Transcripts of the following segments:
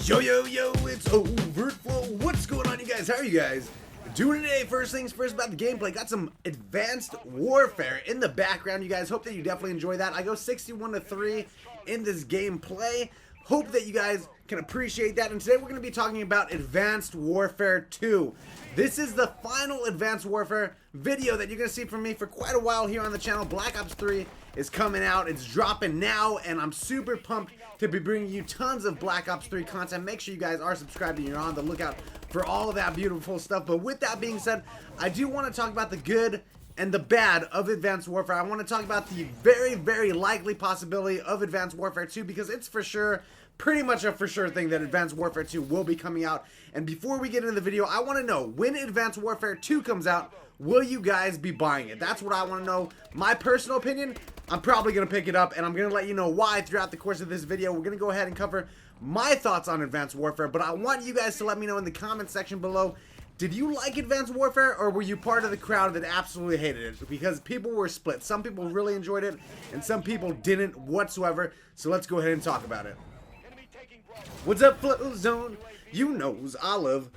Yo, it's overtflow. What's going on, you guys? How are you guys doing today? First things first about the gameplay. Got some advanced warfare in the background, you guys. Hope that you definitely enjoy that. I go 61-3 in this gameplay. Hope that you guys can appreciate that. And today we're going to be talking about Advanced Warfare 2. This is the final Advanced Warfare video that you're going to see from me for quite a while here on the channel. Black Ops 3 is coming out. It's dropping now, and I'm super pumped to be bringing you tons of Black Ops 3 content. Make sure you guys are subscribed and you're on the lookout for all of that beautiful stuff. But with that being said, I do want to talk about the good and the bad of Advanced Warfare. I want to talk about the very, very likely possibility of Advanced Warfare 2 because it's for sure, pretty much a for sure thing that Advanced Warfare 2 will be coming out. And before we get into the video, I want to know, when Advanced Warfare 2 comes out, will you guys be buying it? That's what I want to know. My personal opinion, I'm probably going to pick it up, and I'm going to let you know why throughout the course of this video. We're going to go ahead and cover my thoughts on Advanced Warfare, but I want you guys to let me know in the comment section below, did you like Advanced Warfare, or were you part of the crowd that absolutely hated it? Because people were split. Some people really enjoyed it, and some people didn't whatsoever. So let's go ahead and talk about it. What's up, Flow Zone? You knows I love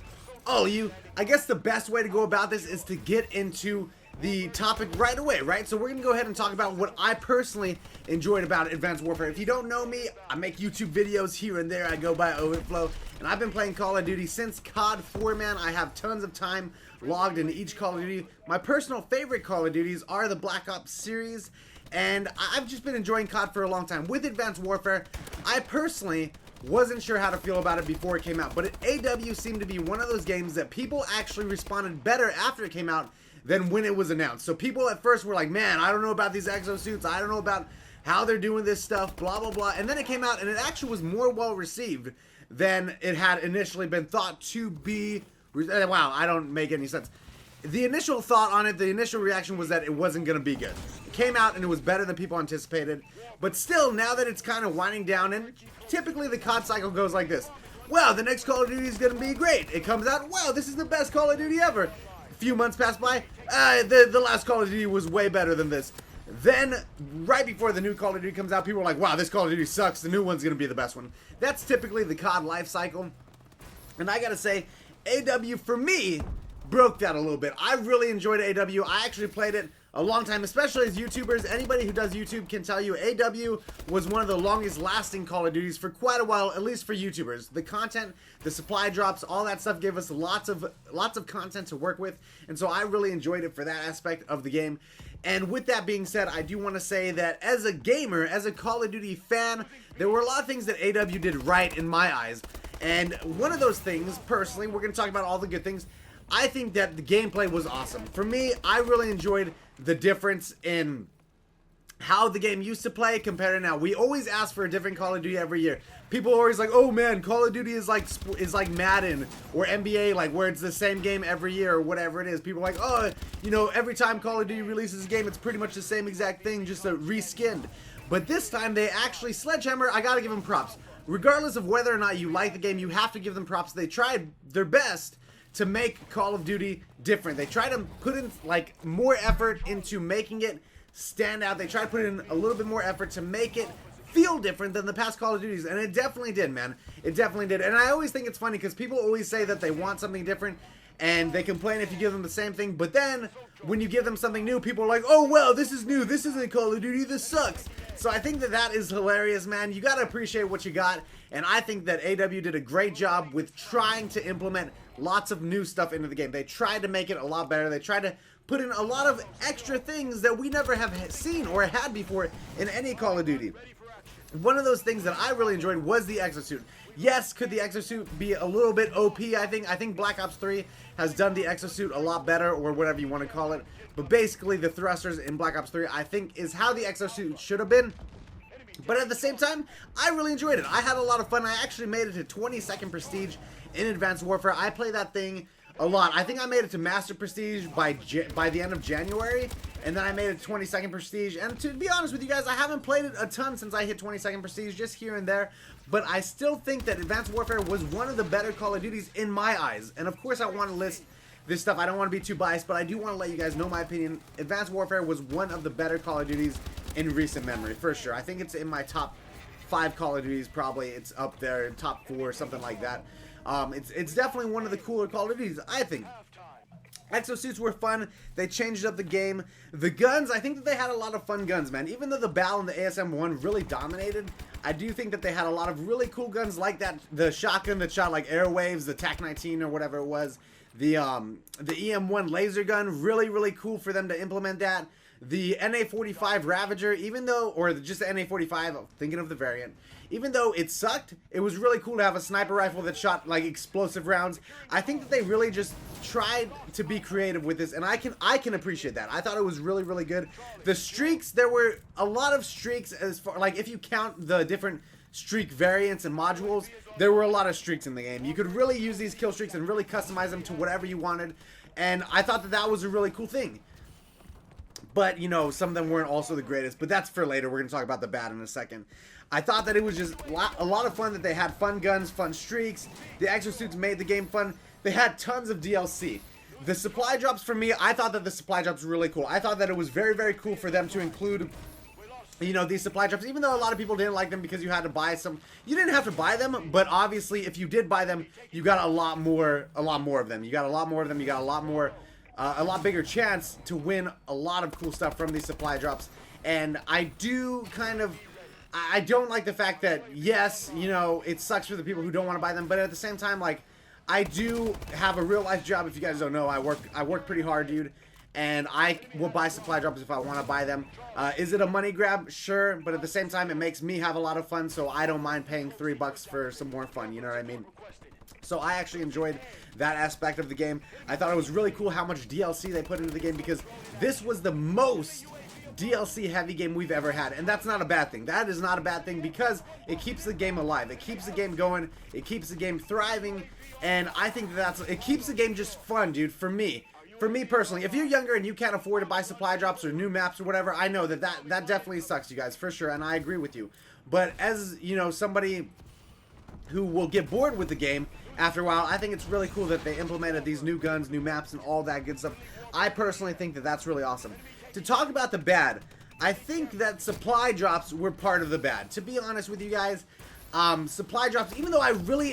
all you. I guess the best way to go about this is to get into the topic right away, right? So we're going to go ahead and talk about what I personally enjoyed about Advanced Warfare. If you don't know me, I make YouTube videos here and there. I go by overtflow, and I've been playing Call of Duty since COD 4, man. I have tons of time logged into each Call of Duty. My personal favorite Call of Duties are the Black Ops series, and I've just been enjoying COD for a long time. With Advanced Warfare, I personally wasn't sure how to feel about it before it came out, but AW seemed to be one of those games that people actually responded better after it came out than when it was announced. So people at first were like, man, I don't know about these exosuits, I don't know about how they're doing this stuff, blah, blah, blah. And then it came out, and it actually was more well received than it had initially been thought to be. Wow, I don't make any sense. The initial thought on it, the initial reaction was that it wasn't going to be good. It came out, and it was better than people anticipated. But still, now that it's kind of winding down, and typically the COD cycle goes like this. Wow, the next Call of Duty is going to be great. It comes out, wow, this is the best Call of Duty ever. A few months pass by, the last Call of Duty was way better than this. Then, right before the new Call of Duty comes out, people are like, wow, this Call of Duty sucks, the new one's going to be the best one. That's typically the COD life cycle. And I gotta say, AW, for me, broke that a little bit. I really enjoyed AW. I actually played it a long time, especially as YouTubers. Anybody who does YouTube can tell you AW was one of the longest lasting Call of Duties for quite a while, at least for YouTubers. The content, the supply drops, all that stuff gave us lots of content to work with, and so I really enjoyed it for that aspect of the game. And with that being said, I do want to say that as a gamer, as a Call of Duty fan, there were a lot of things that AW did right in my eyes. And one of those things, personally, we're going to talk about all the good things, I think that the gameplay was awesome. For me, I really enjoyed the difference in how the game used to play compared to now. We always ask for a different Call of Duty every year. People are always like, oh man, Call of Duty is like Madden or NBA, like where it's the same game every year or whatever it is. People are like, oh, you know, every time Call of Duty releases a game, it's pretty much the same exact thing, just a reskinned. But this time they actually, Sledgehammer, I gotta give them props. Regardless of whether or not you like the game, you have to give them props. They tried their best to make Call of Duty different. They try to put in like more effort into making it stand out. They try to put in a little bit more effort to make it feel different than the past Call of Duties, and it definitely did, man. It definitely did. And I always think it's funny because people always say that they want something different, and they complain if you give them the same thing, but then when you give them something new, people are like, oh well, this is new, this isn't Call of Duty, this sucks. So I think that that is hilarious, man. You gotta appreciate what you got, and I think that AW did a great job with trying to implement lots of new stuff into the game. They tried to make it a lot better. They tried to put in a lot of extra things that we never have seen or had before in any Call of Duty. One of those things that I really enjoyed was the exosuit. Yes, could the exosuit be a little bit OP? I think Black Ops 3 has done the exosuit a lot better, or whatever you want to call it. But basically, the thrusters in Black Ops 3, I think, is how the exosuit should have been. But at the same time, I really enjoyed it. I had a lot of fun. I actually made it to 22nd Prestige in Advanced Warfare. I play that thing a lot. I think I made it to Master Prestige by the end of January, and then I made it to 22nd Prestige. And to be honest with you guys, I haven't played it a ton since I hit 22nd Prestige, just here and there. But I still think that Advanced Warfare was one of the better Call of Duties in my eyes. And of course, I want to list this stuff. I don't want to be too biased, but I do want to let you guys know my opinion. Advanced Warfare was one of the better Call of Duties in recent memory, for sure. I think it's in my top 5 Call of Duties, probably it's up there, top 4, something like that. It's definitely one of the cooler Call of Duties, I think. Exosuits were fun. They changed up the game. The guns, I think that they had a lot of fun guns, man. Even though the BAL and the ASM-1 really dominated, I do think that they had a lot of really cool guns like that. The shotgun that shot like airwaves, the TAC-19 or whatever it was. The EM-1 laser gun, really, really cool for them to implement that. The NA-45 Ravager, even though, or just the NA-45, I'm thinking of the variant, even though it sucked, it was really cool to have a sniper rifle that shot like explosive rounds. I think that they really just tried to be creative with this, and I can appreciate that. I thought it was really, really good. The streaks, there were a lot of streaks as far, like if you count the different streak variants and modules, there were a lot of streaks in the game. You could really use these kill streaks and really customize them to whatever you wanted, and I thought that that was a really cool thing. But, you know, some of them weren't also the greatest. But that's for later. We're going to talk about the bad in a second. I thought that it was just a lot of fun, that they had fun guns, fun streaks. The exosuits made the game fun. They had tons of DLC. The supply drops, for me, I thought that the supply drops were really cool. I thought that it was very, very cool for them to include, you know, these supply drops. Even though a lot of people didn't like them because you had to buy some. You didn't have to buy them, but obviously if you did buy them, you got a lot more of them. You got a lot more of them. You got a lot bigger chance to win a lot of cool stuff from these supply drops. And I do I don't like the fact that, yes, you know, it sucks for the people who don't want to buy them, but at the same time, like, I do have a real life job. If you guys don't know, I work pretty hard, dude, and I will buy supply drops if I want to buy them. Is it a money grab? Sure, but at the same time, it makes me have a lot of fun, so I don't mind paying $3 for some more fun, you know what I mean? So I actually enjoyed that aspect of the game. I thought it was really cool how much DLC they put into the game, because this was the most DLC heavy game we've ever had, and that's not a bad thing. That is not a bad thing, because it keeps the game alive. It keeps the game going. It keeps the game thriving, and I think it keeps the game just fun, dude, for me. For me personally, if you're younger and you can't afford to buy supply drops or new maps or whatever, I know that definitely sucks, you guys, for sure, and I agree with you. But as, you know, somebody who will get bored with the game after a while, I think it's really cool that they implemented these new guns, new maps, and all that good stuff. I personally think that that's really awesome. To talk about the bad, I think that supply drops were part of the bad. To be honest with you guys, supply drops, even though I really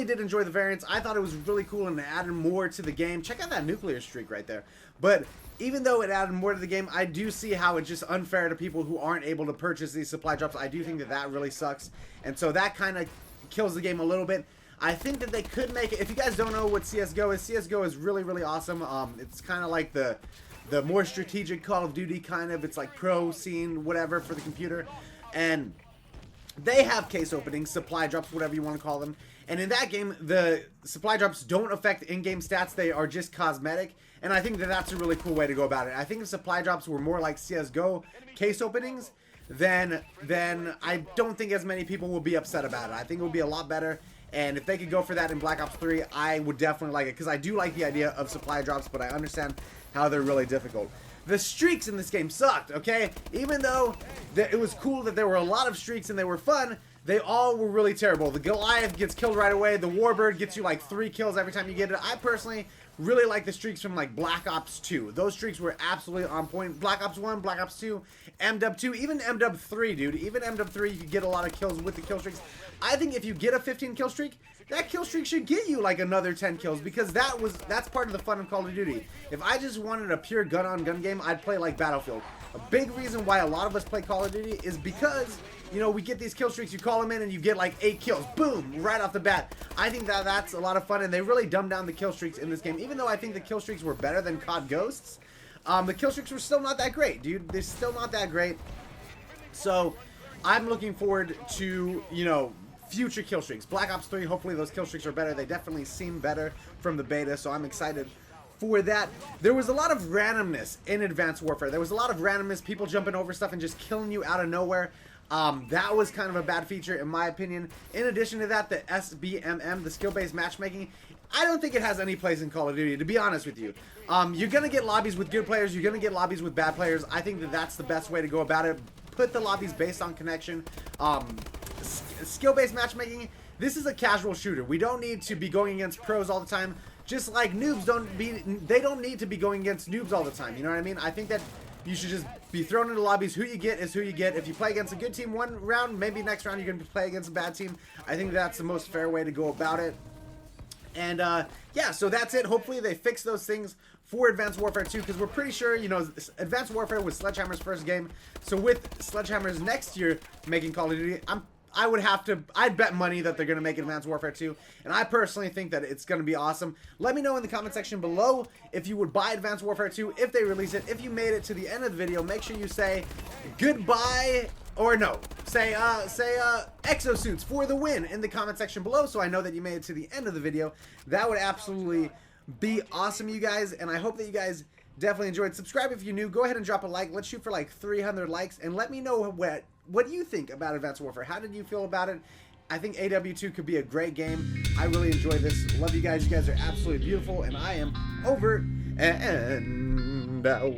did enjoy the variants, I thought it was really cool and it added more to the game. Check out that nuclear streak right there. But even though it added more to the game, I do see how it's just unfair to people who aren't able to purchase these supply drops. I do think that that really sucks, and so that kind of kills the game a little bit. I think that they could make it. If you guys don't know what CSGO is, CSGO is really, really awesome. It's kind of like the more strategic Call of Duty kind of. It's like pro scene, whatever, for the computer. And they have case openings, supply drops, whatever you want to call them. And in that game, the supply drops don't affect in-game stats. They are just cosmetic. And I think that that's a really cool way to go about it. I think if supply drops were more like CSGO case openings, then I don't think as many people will be upset about it. I think it will be a lot better. And if they could go for that in Black Ops 3, I would definitely like it, because I do like the idea of supply drops, but I understand how they're really difficult. The streaks in this game sucked, okay? Even though it was cool that there were a lot of streaks and they were fun, they all were really terrible. The Goliath gets killed right away. The Warbird gets you like 3 kills every time you get it. I personally really like the streaks from like Black Ops 2. Those streaks were absolutely on point. Black Ops 1, Black Ops 2, MW 2, even MW 3, dude. Even MW 3, you could get a lot of kills with the kill streaks. I think if you get a 15 kill streak, that kill streak should get you like another 10 kills, because that's part of the fun of Call of Duty. If I just wanted a pure gun-on-gun game, I'd play like Battlefield. A big reason why a lot of us play Call of Duty is because, you know, we get these kill streaks, you call them in and you get like 8 kills, boom, right off the bat. I think that that's a lot of fun, and they really dumbed down the kill streaks in this game. Even though I think the kill streaks were better than COD Ghosts, the kill streaks were still not that great, dude. They're still not that great. So I'm looking forward to, you know, future kill streaks. Black Ops 3, hopefully those kill streaks are better. They definitely seem better from the beta, so I'm excited for that. There was a lot of randomness in Advanced Warfare. There was a lot of randomness, people jumping over stuff and just killing you out of nowhere. That was kind of a bad feature in my opinion. In addition to that, the SBMM, the skill-based matchmaking, I don't think it has any place in Call of Duty, to be honest with you. You're going to get lobbies with good players, you're going to get lobbies with bad players. I think that that's the best way to go about it. Put the lobbies based on connection. Skill-based matchmaking, this is a casual shooter. We don't need to be going against pros all the time. Just like noobs don't need to be going against noobs all the time. You know what I mean? I think that you should just be thrown into lobbies. Who you get is who you get. If you play against a good team one round, maybe next round you're going to play against a bad team. I think that's the most fair way to go about it. And yeah, so that's it. Hopefully they fix those things for Advanced Warfare 2, because we're pretty sure, you know, Advanced Warfare was Sledgehammer's first game. So with Sledgehammer's next year making Call of Duty, I'd bet money that they're going to make Advanced Warfare 2. And I personally think that it's going to be awesome. Let me know in the comment section below if you would buy Advanced Warfare 2 if they release it. If you made it to the end of the video, make sure you say goodbye, or no, say exosuits for the win in the comment section below, so I know that you made it to the end of the video. That would absolutely be awesome, you guys, and I hope that you guys definitely enjoyed. Subscribe if you're new. Go ahead and drop a like. Let's shoot for like 300 likes, and let me know what you think about Advanced Warfare. How did you feel about it? I think AW2 could be a great game. I really enjoyed this. Love you guys. You guys are absolutely beautiful, and I am over and out.